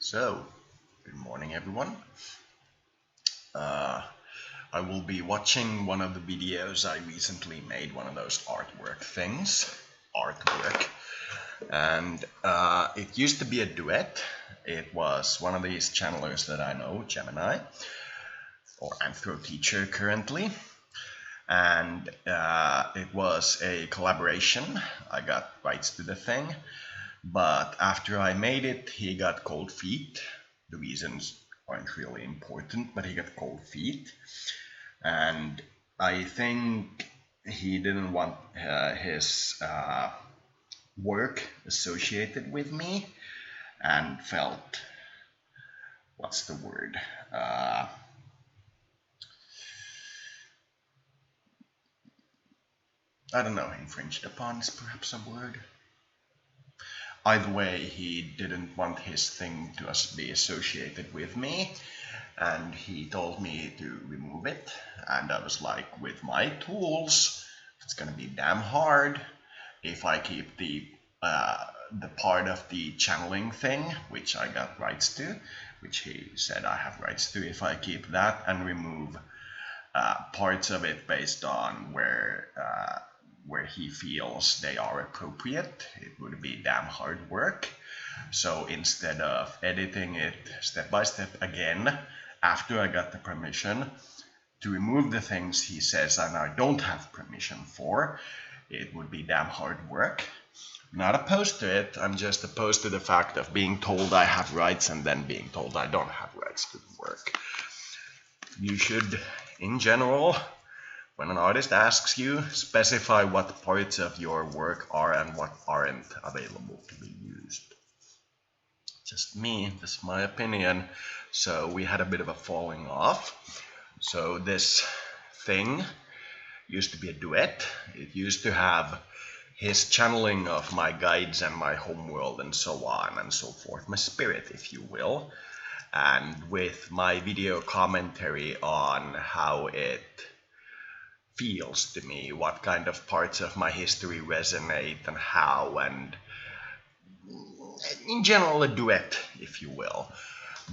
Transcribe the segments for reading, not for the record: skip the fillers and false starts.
So, good morning everyone. Uh, I will be watching one of the videos I recently made, one of those artwork things. Artwork. And it used to be a duet. It was one of these channelers that I know, Gemini, or Anthro teacher currently. And it was a collaboration. I got rights to the thing. But after I made it, he got cold feet. The reasons aren't really important, but he got cold feet. And I think he didn't want his work associated with me and felt, what's the word? I don't know, infringed upon is perhaps a word. Either way, he didn't want his thing to be associated with me, and he told me to remove it. And I was like, with my tools, it's gonna be damn hard if I keep the part of the channeling thing, which I got rights to, which he said I have rights to, if I keep that and remove parts of it based on where he feels they are appropriate, it would be damn hard work. So instead of editing it step by step again, after I got the permission to remove the things he says and I don't have permission for, it would be damn hard work. I'm not opposed to it, I'm just opposed to the fact of being told I have rights and then being told I don't have rights to the work. You should, in general, when an artist asks you, specify what parts of your work are and what aren't available to be used. Just me, that's my opinion. So we had a bit of a falling off. So this thing used to be a duet. It used to have his channeling of my guides and my homeworld and so on and so forth, my spirit, if you will, and with my video commentary on how it feels to me, what kind of parts of my history resonate and how, and in general a duet, if you will.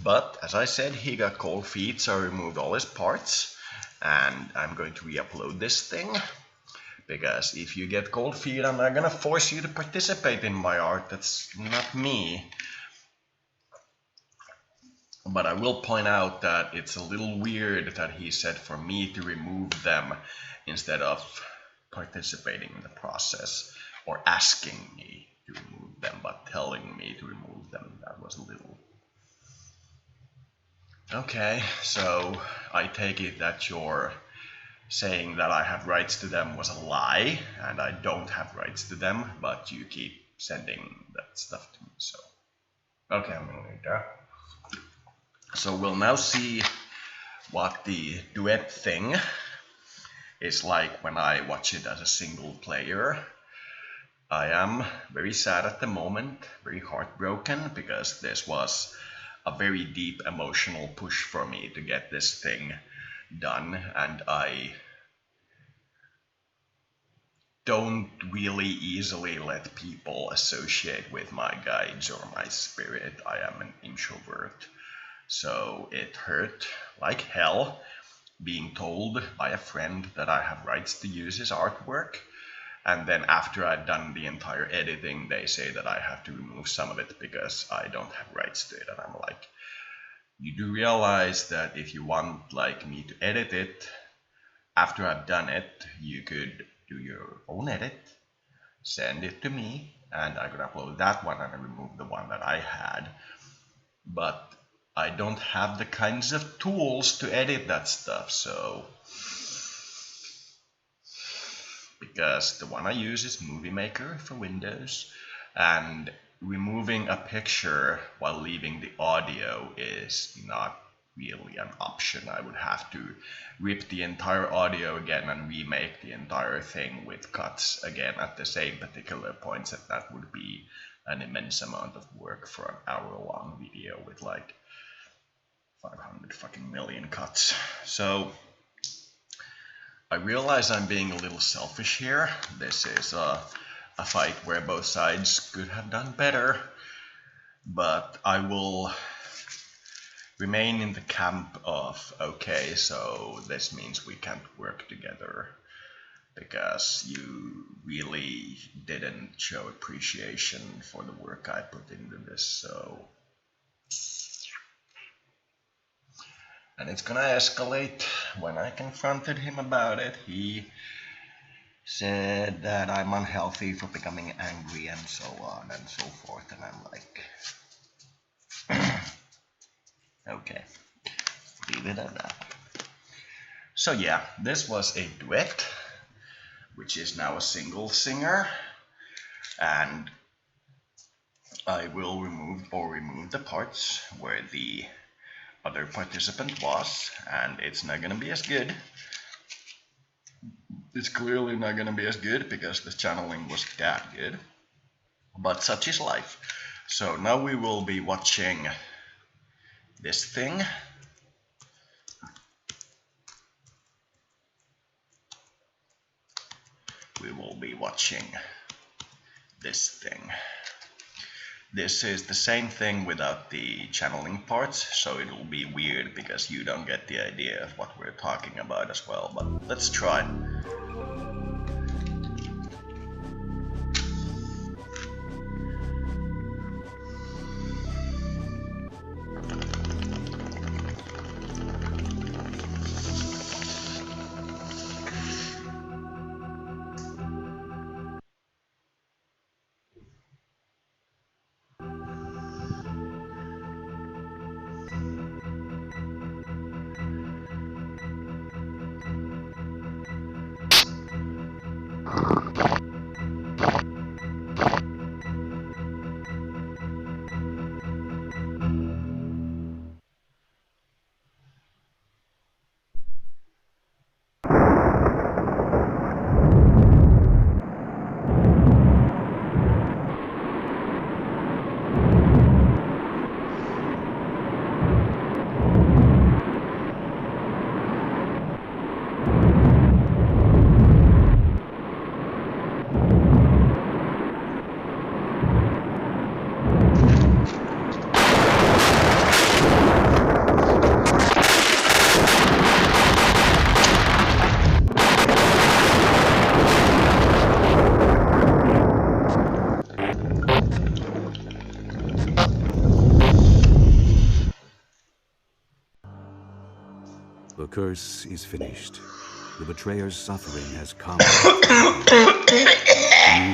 But as I said, he got cold feet, so I removed all his parts, and I'm going to re-upload this thing, because if you get cold feet, I'm not gonna force you to participate in my art. That's not me. But I will point out that it's a little weird that he said for me to remove them instead of participating in the process or asking me to remove them, but telling me to remove them. That was a little... Okay, so I take it that you're saying that I have rights to them was a lie and I don't have rights to them, but you keep sending that stuff to me. So okay, I'm gonna leave that. So we'll now see what the duet thing is like when I watch it as a single player. I am very sad at the moment, very heartbroken, because this was a very deep emotional push for me to get this thing done, and I don't really easily let people associate with my guides or my spirit. I am an introvert. So it hurt like hell being told by a friend that I have rights to use his artwork, and then after I'd done the entire editing, they say that I have to remove some of it because I don't have rights to it. And I'm like, you do realize that if you want like me to edit it, after I've done it, you could do your own edit, send it to me, and I could upload that one and remove the one that I had. But I don't have the kinds of tools to edit that stuff, so because the one I use is Movie Maker for Windows, and removing a picture while leaving the audio is not really an option. I would have to rip the entire audio again and remake the entire thing with cuts again at the same particular points, and that would be an immense amount of work for an hour-long video with like 500 fucking million cuts. So I realize I'm being a little selfish here. This is a fight where both sides could have done better, but I will remain in the camp of, okay, so this means we can't work together because you really didn't show appreciation for the work I put into this, so... And it's gonna escalate. When I confronted him about it, he said that I'm unhealthy for becoming angry and so on and so forth, and I'm like, okay, leave it at that. So yeah, this was a duet, which is now a single singer, and I will remove the parts where the other participant was, and it's not gonna be as good. It's clearly not gonna be as good because the channeling was that good, but such is life. So now we will be watching this thing. We will be watching this thing. This is the same thing without the channeling parts, so it will be weird because you don't get the idea of what we're talking about as well, but let's try. The curse is finished. The betrayer's suffering has come. You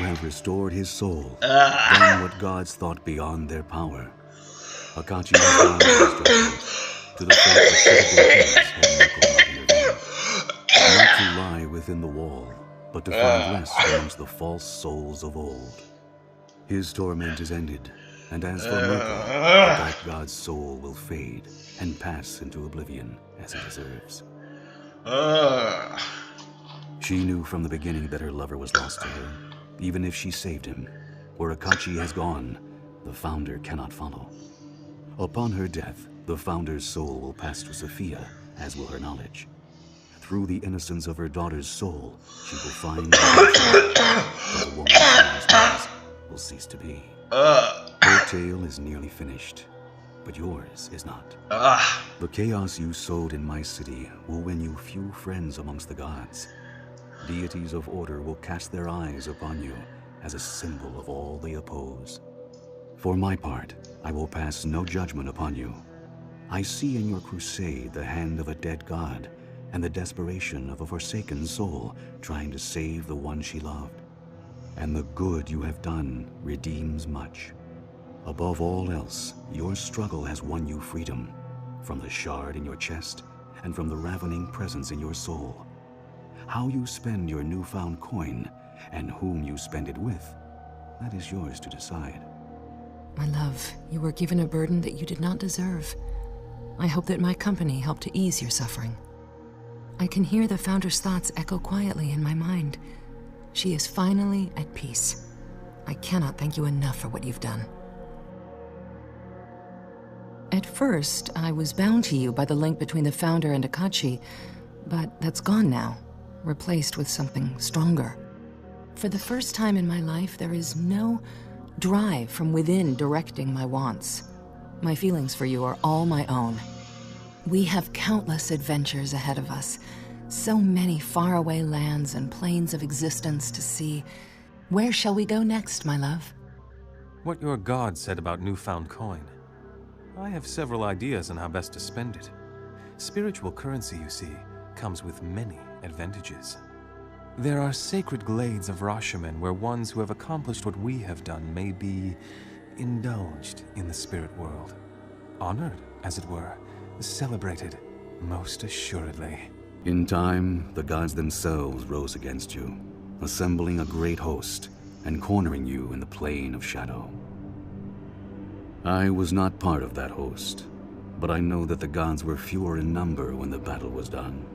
have restored his soul, done what gods thought beyond their power. Akachi has vowed his judgment to the fate that should have been his had Mako not intervened. Not to lie within the wall, but to find rest amongst the false souls of old. His torment is ended, and as for Mako, the dark god's soul will fade and pass into oblivion as he deserves. She knew from the beginning that her lover was lost to her, even if she saved him. Where Akachi has gone, the Founder cannot follow. Upon her death, the Founder's soul will pass to Sophia, as will her knowledge. Through the innocence of her daughter's soul, she will find that the woman's lies will cease to be. Her tale is nearly finished, but yours is not. The chaos you sowed in my city will win you few friends amongst the gods. Deities of order will cast their eyes upon you as a symbol of all they oppose. For my part, I will pass no judgment upon you. I see in your crusade the hand of a dead god and the desperation of a forsaken soul trying to save the one she loved. And the good you have done redeems much. Above all else, your struggle has won you freedom, from the shard in your chest and from the ravening presence in your soul. How you spend your newfound coin and whom you spend it with, that is yours to decide. My love, you were given a burden that you did not deserve. I hope that my company helped to ease your suffering. I can hear the Founder's thoughts echo quietly in my mind. She is finally at peace. I cannot thank you enough for what you've done. At first, I was bound to you by the link between the Founder and Akachi, but that's gone now, replaced with something stronger. For the first time in my life, there is no drive from within directing my wants. My feelings for you are all my own. We have countless adventures ahead of us. So many faraway lands and planes of existence to see. Where shall we go next, my love? What your god said about newfound coin. I have several ideas on how best to spend it. Spiritual currency, you see, comes with many advantages. There are sacred glades of Rashomon where ones who have accomplished what we have done may be indulged in the spirit world. Honored, as it were, celebrated, most assuredly. In time, the gods themselves rose against you, assembling a great host and cornering you in the plane of shadow. I was not part of that host, but I know that the gods were fewer in number when the battle was done.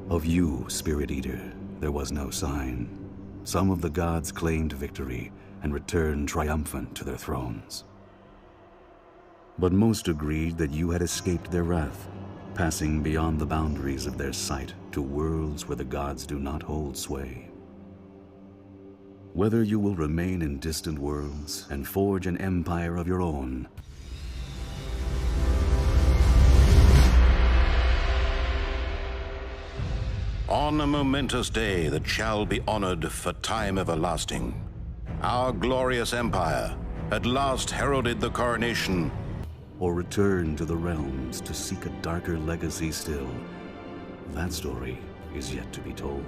Of you, Spirit Eater, there was no sign. Some of the gods claimed victory and returned triumphant to their thrones. But most agreed that you had escaped their wrath, passing beyond the boundaries of their sight to worlds where the gods do not hold sway. Whether you will remain in distant worlds and forge an empire of your own, on a momentous day that shall be honored for time everlasting, our glorious empire at last heralded the coronation, or return to the realms to seek a darker legacy still, that story is yet to be told.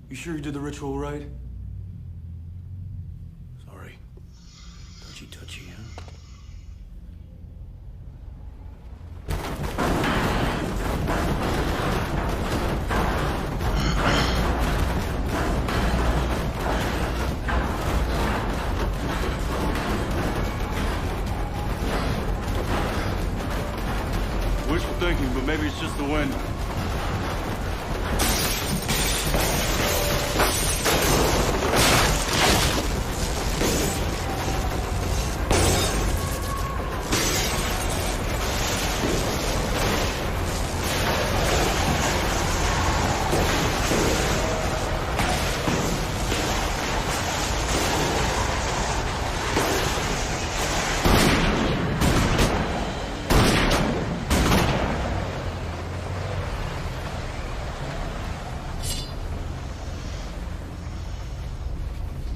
You sure you did the ritual right? Sorry. Touchy, huh? Wishful thinking, but maybe it's just the wind.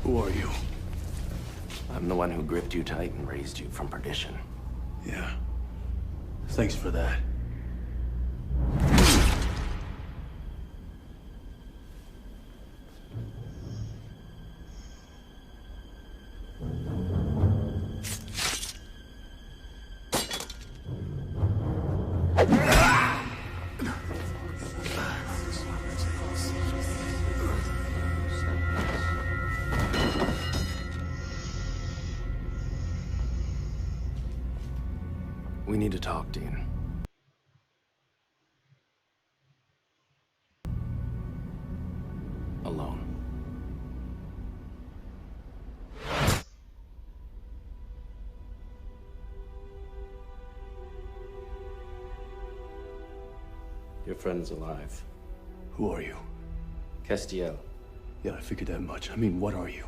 Who are you? I'm the one who gripped you tight and raised you from perdition. Yeah. Thanks for that. We need to talk, Dean. Alone. Your friend's alive. Who are you? Castiel. Yeah, I figured that much. I mean, what are you?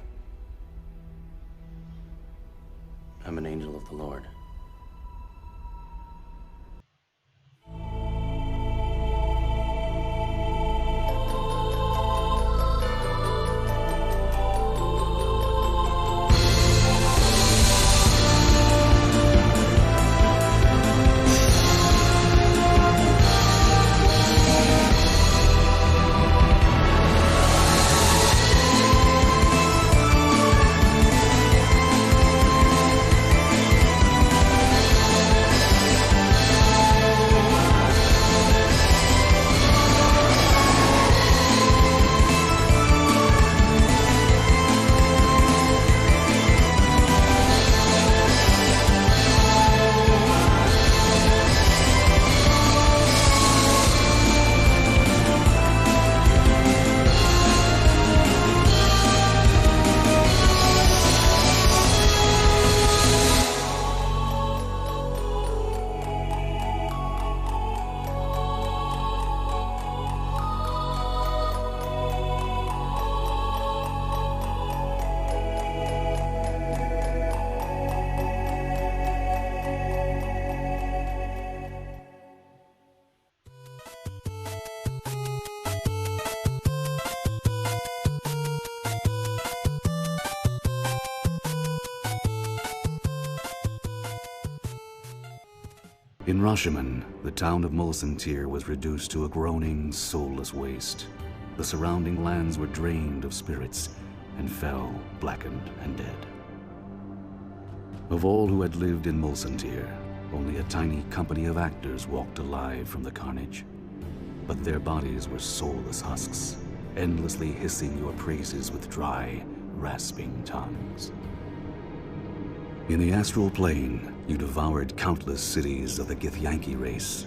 I'm an angel of the Lord. In Rashomon, the town of Mulsantir was reduced to a groaning, soulless waste. The surrounding lands were drained of spirits and fell, blackened and dead. Of all who had lived in Mulsantir, only a tiny company of actors walked alive from the carnage. But their bodies were soulless husks, endlessly hissing your praises with dry, rasping tongues. In the astral plane, you devoured countless cities of the Githyanki race.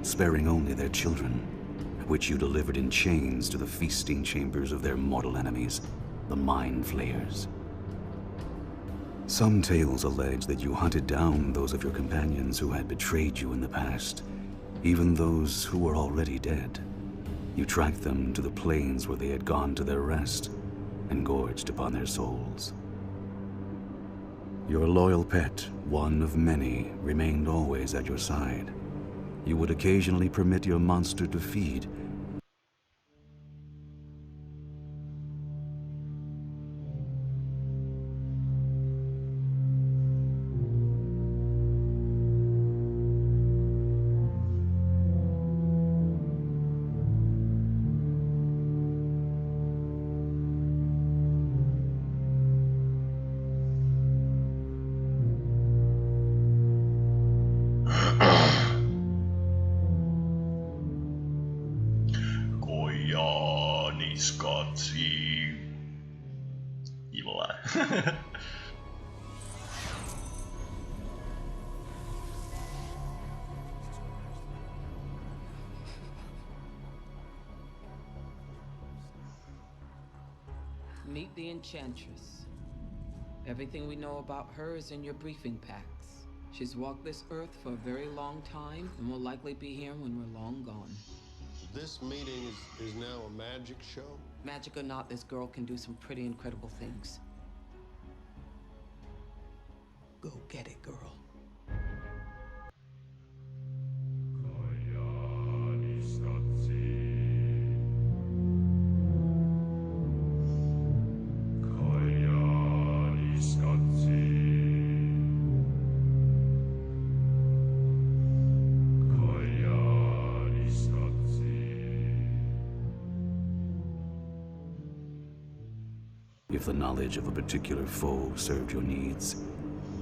Sparing only their children, which you delivered in chains to the feasting chambers of their mortal enemies, the Mind Flayers. Some tales allege that you hunted down those of your companions who had betrayed you in the past, even those who were already dead. You tracked them to the plains where they had gone to their rest, and gorged upon their souls. Your loyal pet, one of many, remained always at your side. You would occasionally permit your monster to feed. Meet the Enchantress. Everything we know about her is in your briefing packs. She's walked this earth for a very long time and will likely be here when we're long gone. This meeting is now a magic show? Magic or not, this girl can do some pretty incredible things. Go get it, girl. If the knowledge of a particular foe served your needs,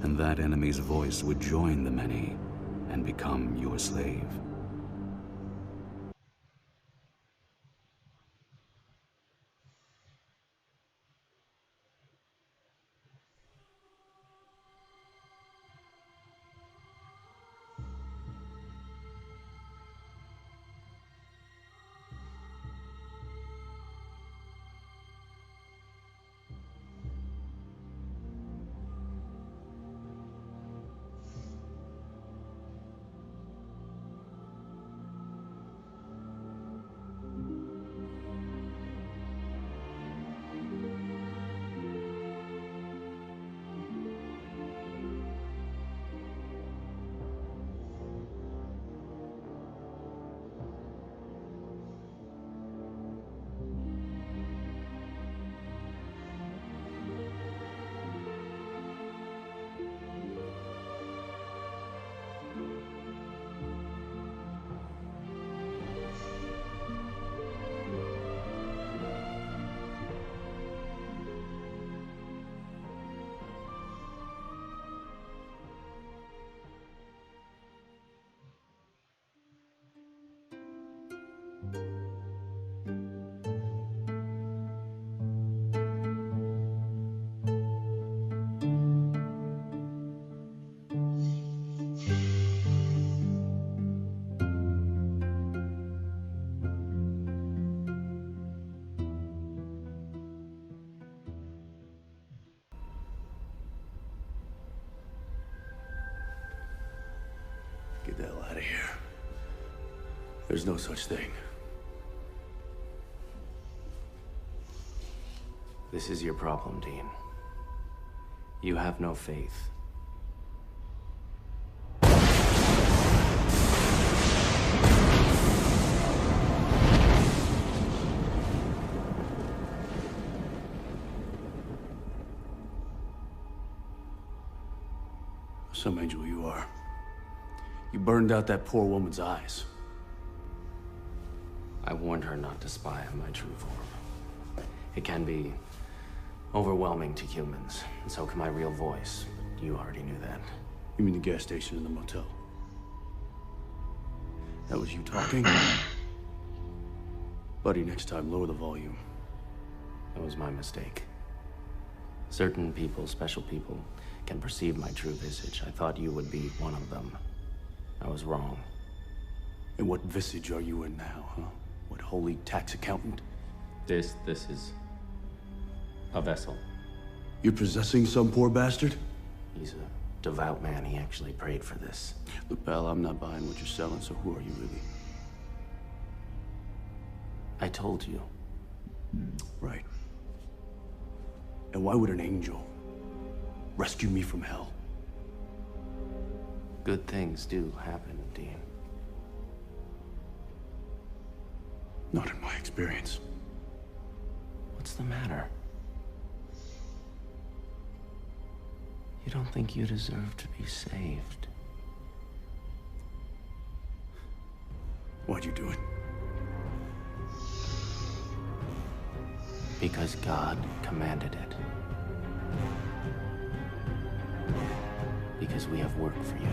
and that enemy's voice would join the many and become your slave. There's no such thing. This is your problem, Dean. You have no faith. Some angel you are. You burned out that poor woman's eyes. I warned her not to spy on my true form. It can be overwhelming to humans, and so can my real voice. You already knew that. You mean the gas station and the motel? That was you talking? Buddy, next time, lower the volume. That was my mistake. Certain people, special people, can perceive my true visage. I thought you would be one of them. I was wrong. And what visage are you in now, huh? What holy tax accountant? This is a vessel. You're possessing some poor bastard? He's a devout man. He actually prayed for this. Look, pal, I'm not buying what you're selling, so who are you really? I told you. Right. And why would an angel rescue me from hell? Good things do happen, Dean. Not in my experience. What's the matter? You don't think you deserve to be saved? Why'd you do it? Because God commanded it. Because we have work for you.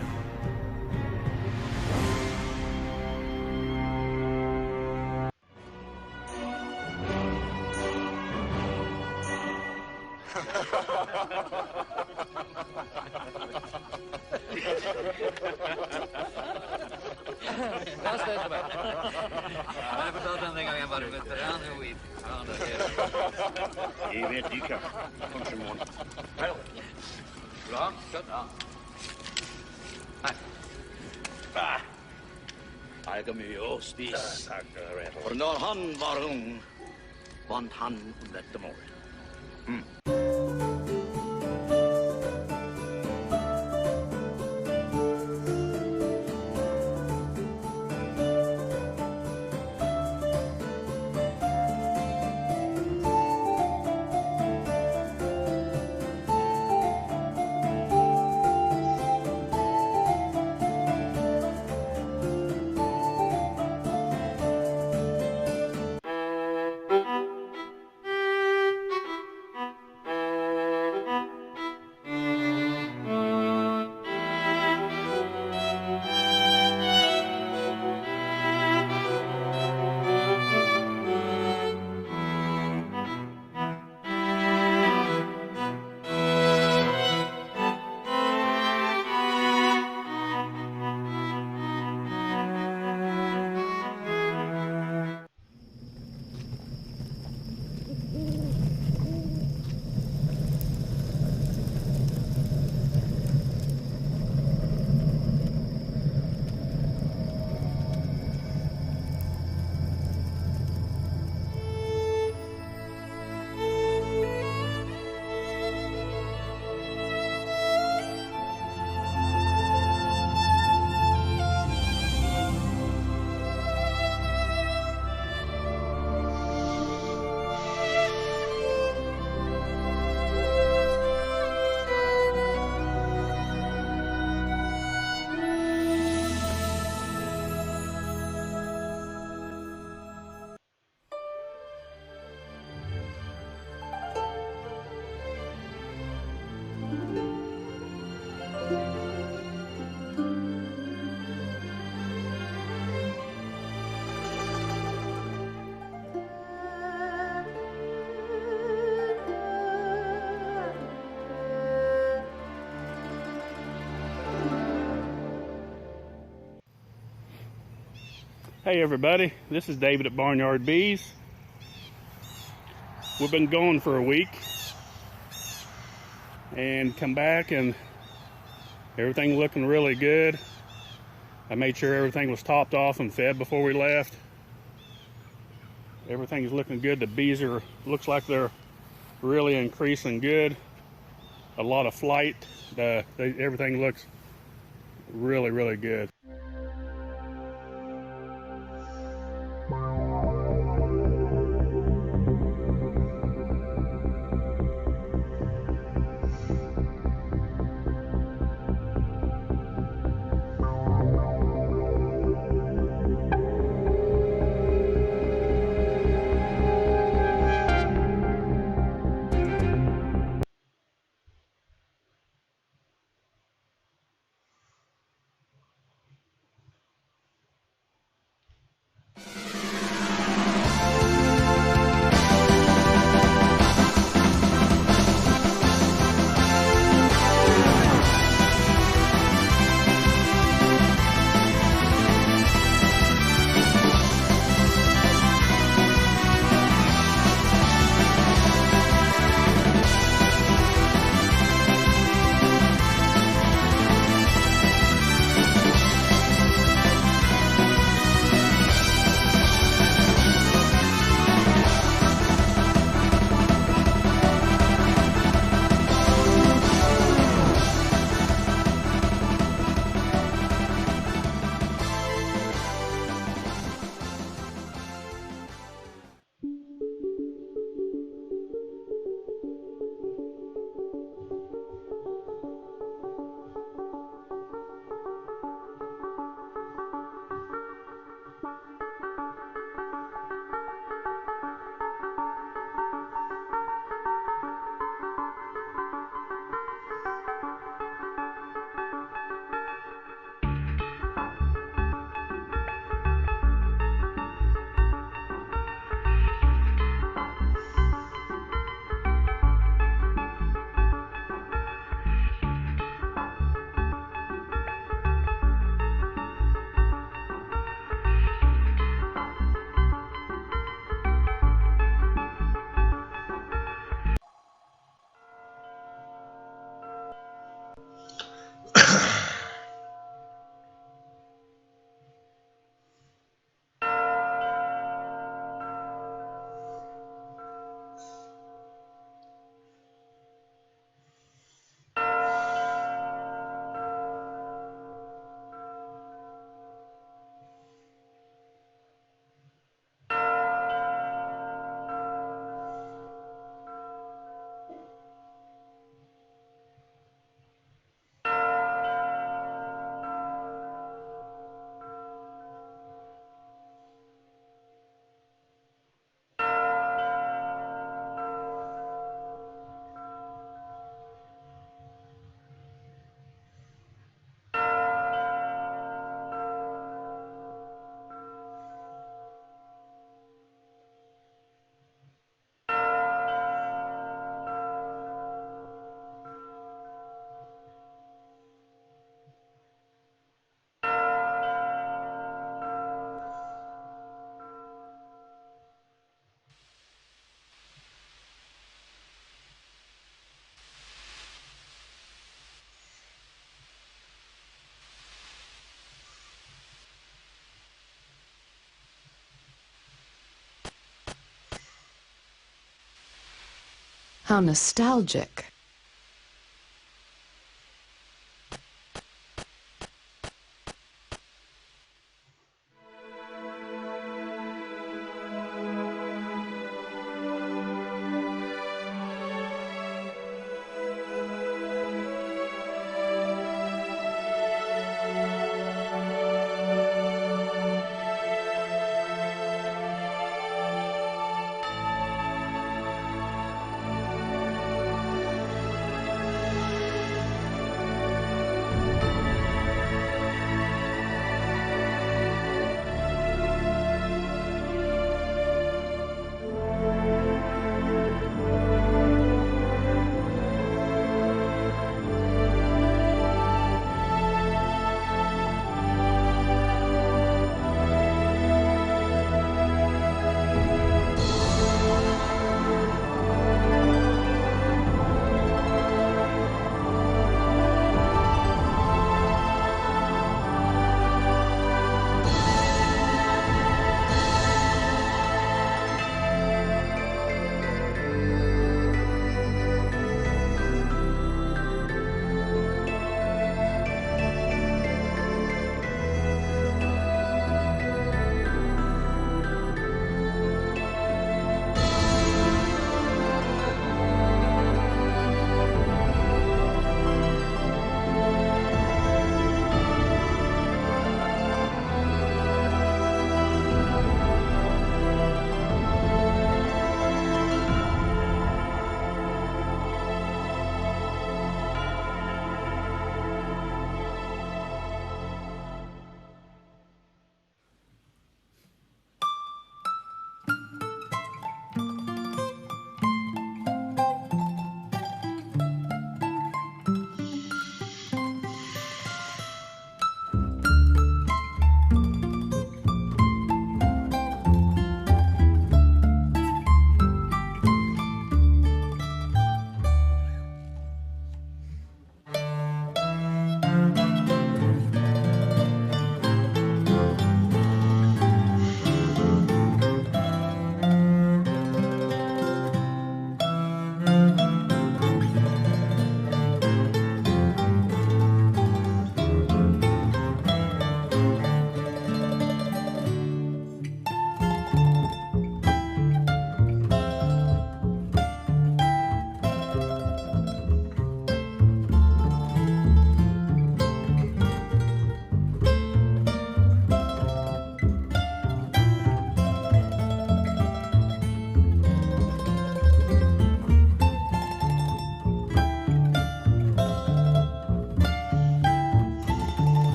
Jeg vet ikke. Kanskje morgen. Bra, skjøtt, ja. Nei. Jeg har mye å spise. For når han var ung, vant han dette mål. Hey everybody, this is David at Barnyard Bees. We've been gone for a week and come back and everything looking really good. I made sure everything was topped off and fed before we left. Everything's looking good. The bees looks like they're really increasing good. A lot of flight. Everything looks really, really good. How nostalgic.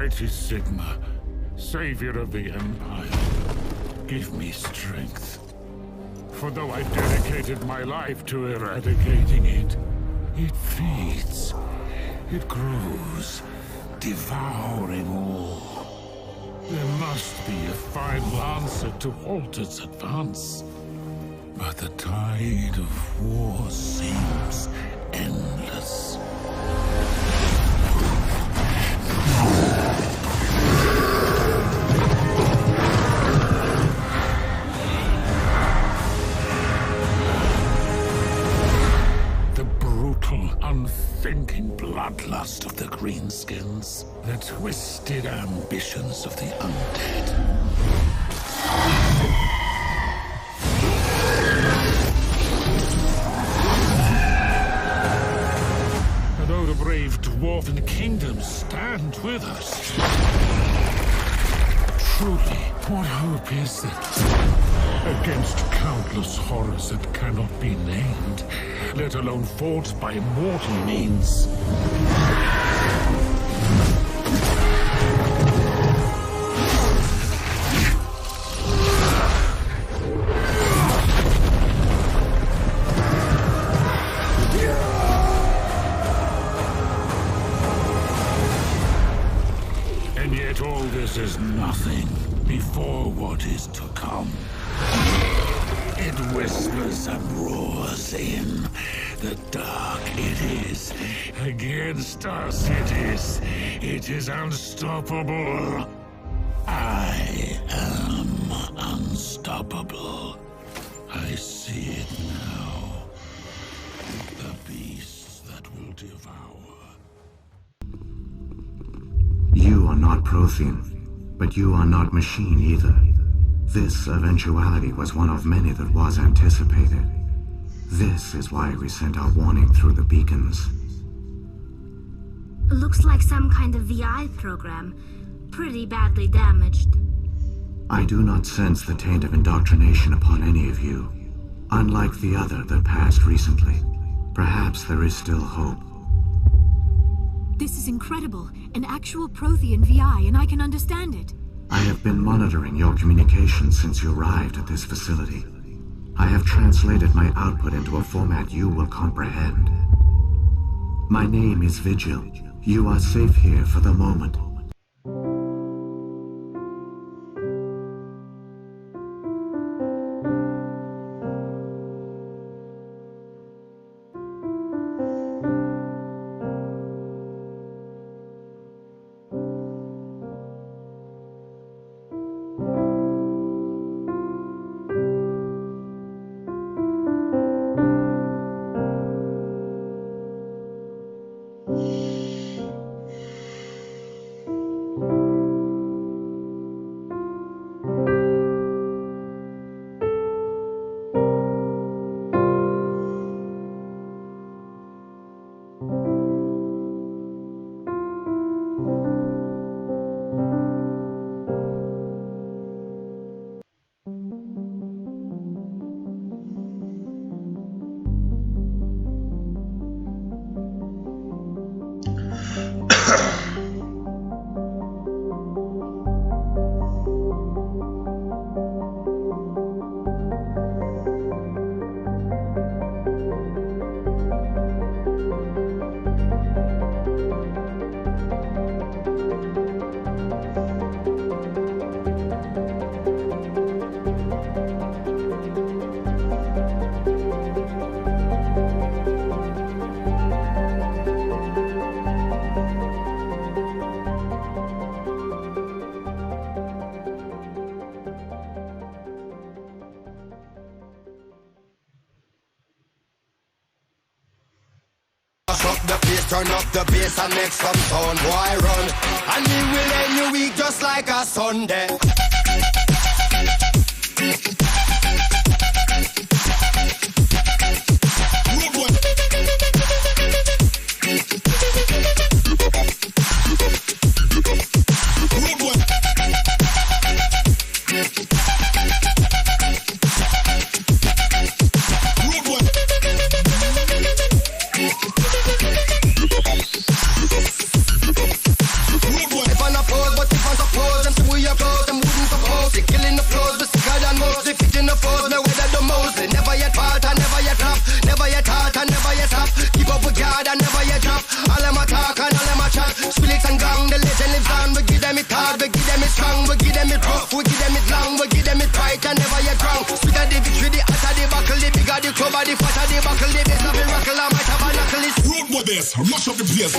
Mighty Sigma, savior of the Empire, give me strength. For though I dedicated my life to eradicating it, it feeds, it grows, devouring all. There must be a final answer to halt its advance. But the tide of war seems endless. The brutal, unthinking bloodlust of the greenskins, the twisted ambitions of the undead. Though the brave dwarven kingdoms stand with us, truly, what hope is there against countless horrors that cannot be named, let alone fought by mortal means? All this is nothing before what is to come. It whispers and roars in. The dark it is. Against us it is unstoppable. I am unstoppable. I see it now. The beasts that will devour. You are not Prothean, but you are not machine either. This eventuality was one of many that was anticipated. This is why we sent our warning through the beacons. Looks like some kind of VI program. Pretty badly damaged. I do not sense the taint of indoctrination upon any of you. Unlike the other that passed recently, perhaps there is still hope. This is incredible. An actual Prothean VI, and I can understand it. I have been monitoring your communications since you arrived at this facility. I have translated my output into a format you will comprehend. My name is Vigil. You are safe here for the moment. Turn up the bass and make some sound, boy, run. And we will end your week just like a Sunday. body fat and the buckle, the bass, a miracle, I might have a knuckle. It's road with this, mash up the place.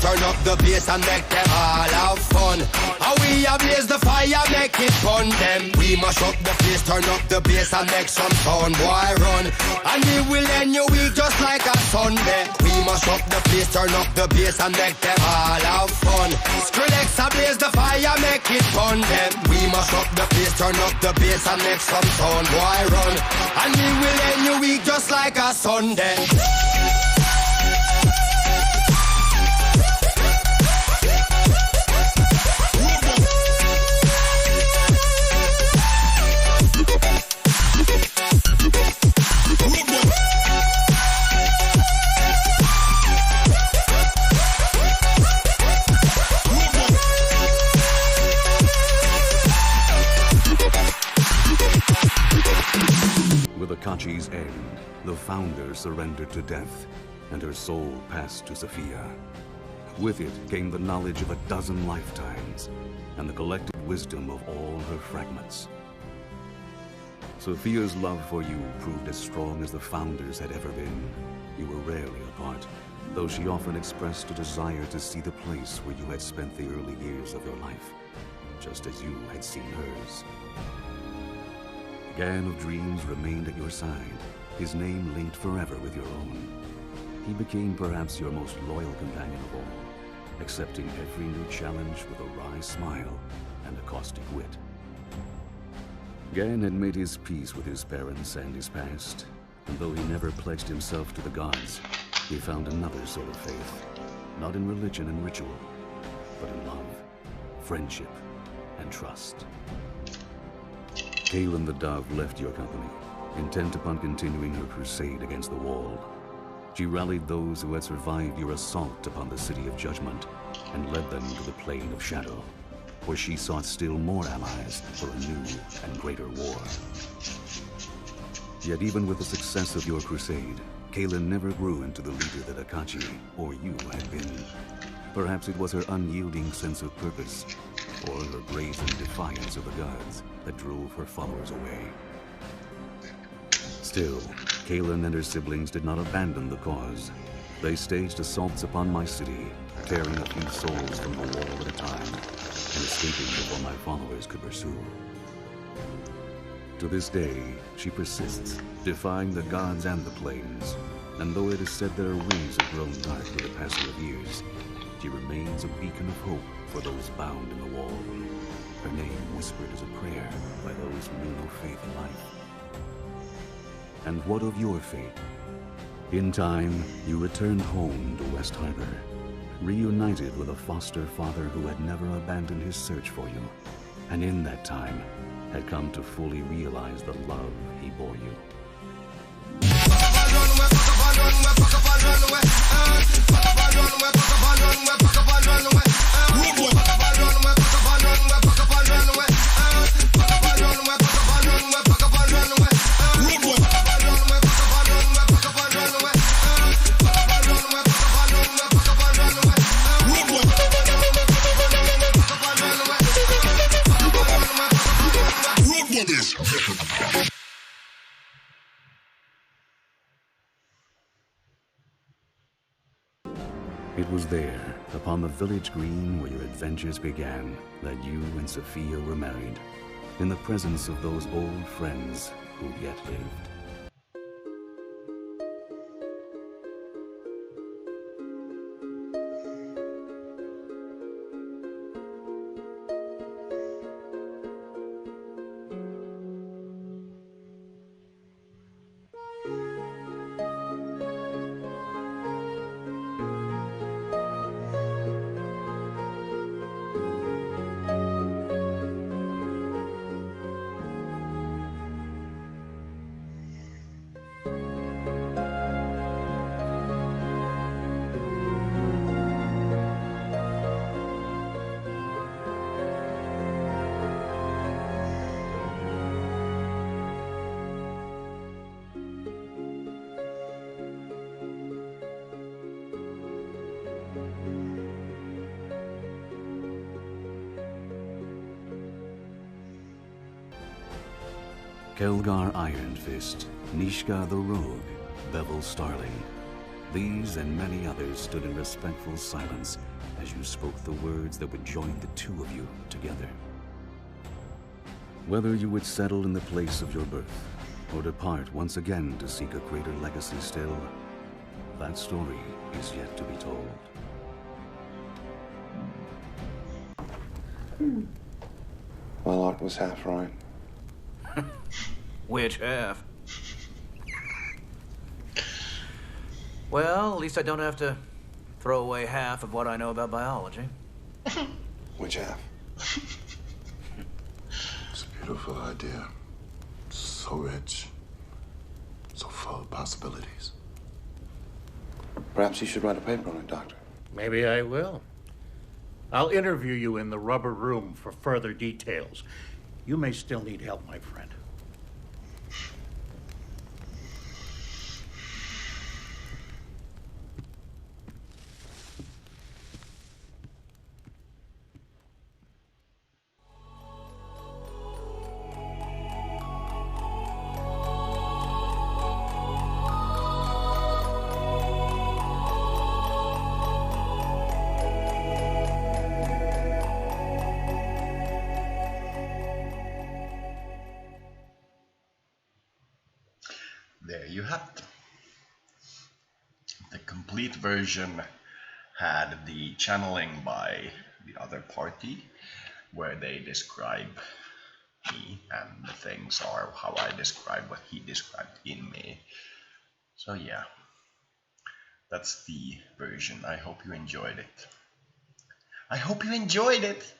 Turn up the bass and make them all have fun. How we ablaze the fire, make it fun them. We mash up the place, turn up the bass and make some sound, boy run. And we will end your week just like a Sunday. We mash up the place, turn up the bass and make them all have fun. Skrillex ablaze the fire, make it fun them. We mash up the place, turn up the bass and make some sound, boy run. And we will end your week just like a Sunday. With Akachi's end, the founder surrendered to death, and her soul passed to Sophia. With it came the knowledge of 12 lifetimes, and the collected wisdom of all her fragments. Sophia's love for you proved as strong as the founder's had ever been. You were rarely apart, though she often expressed a desire to see the place where you had spent the early years of your life, just as you had seen hers. Gan of Dreams remained at your side, his name linked forever with your own. He became perhaps your most loyal companion of all, accepting every new challenge with a wry smile and a caustic wit. Gan had made his peace with his parents and his past, and though he never pledged himself to the gods, he found another sort of faith, not in religion and ritual, but in love, friendship, and trust. Kaelin the Dove left your company, intent upon continuing her crusade against the Wall. She rallied those who had survived your assault upon the City of Judgment and led them to the Plane of Shadow, where she sought still more allies for a new and greater war. Yet even with the success of your crusade, Kaelin never grew into the leader that Akachi, or you, had been. Perhaps it was her unyielding sense of purpose, or her brazen defiance of the gods, that drove her followers away. Still, Kaelin and her siblings did not abandon the cause. They staged assaults upon my city, tearing a few souls from the wall at a time, and escaping before my followers could pursue. To this day, she persists, defying the gods and the plains, and though it is said that her wings have grown dark with the passing of years, she remains a beacon of hope for those bound in the wall. Her name whispered as a prayer by those who knew no faith in life. And what of your fate? In time, you returned home to West Harbor, reunited with a foster father who had never abandoned his search for you, and in that time, had come to fully realize the love he bore you. It was there, upon the village green where your adventures began, that you and Sophia were married, in the presence of those old friends who yet lived. Kelgar Iron Fist, Nishka the Rogue, Bevel Starling. These and many others stood in respectful silence as you spoke the words that would join the two of you together. Whether you would settle in the place of your birth, or depart once again to seek a greater legacy still, that story is yet to be told. Well, Art was half right. Which half? Well, at least I don't have to throw away half of what I know about biology. Which half? It's a beautiful idea. So rich. So full of possibilities. Perhaps you should write a paper on it, Doctor. Maybe I will. I'll interview you in the rubber room for further details. You may still need help, my friend. There you have it. The complete version had the channeling by the other party, where they describe me and the things are how I describe what he described in me. So yeah, that's the version. I hope you enjoyed it. I hope you enjoyed it!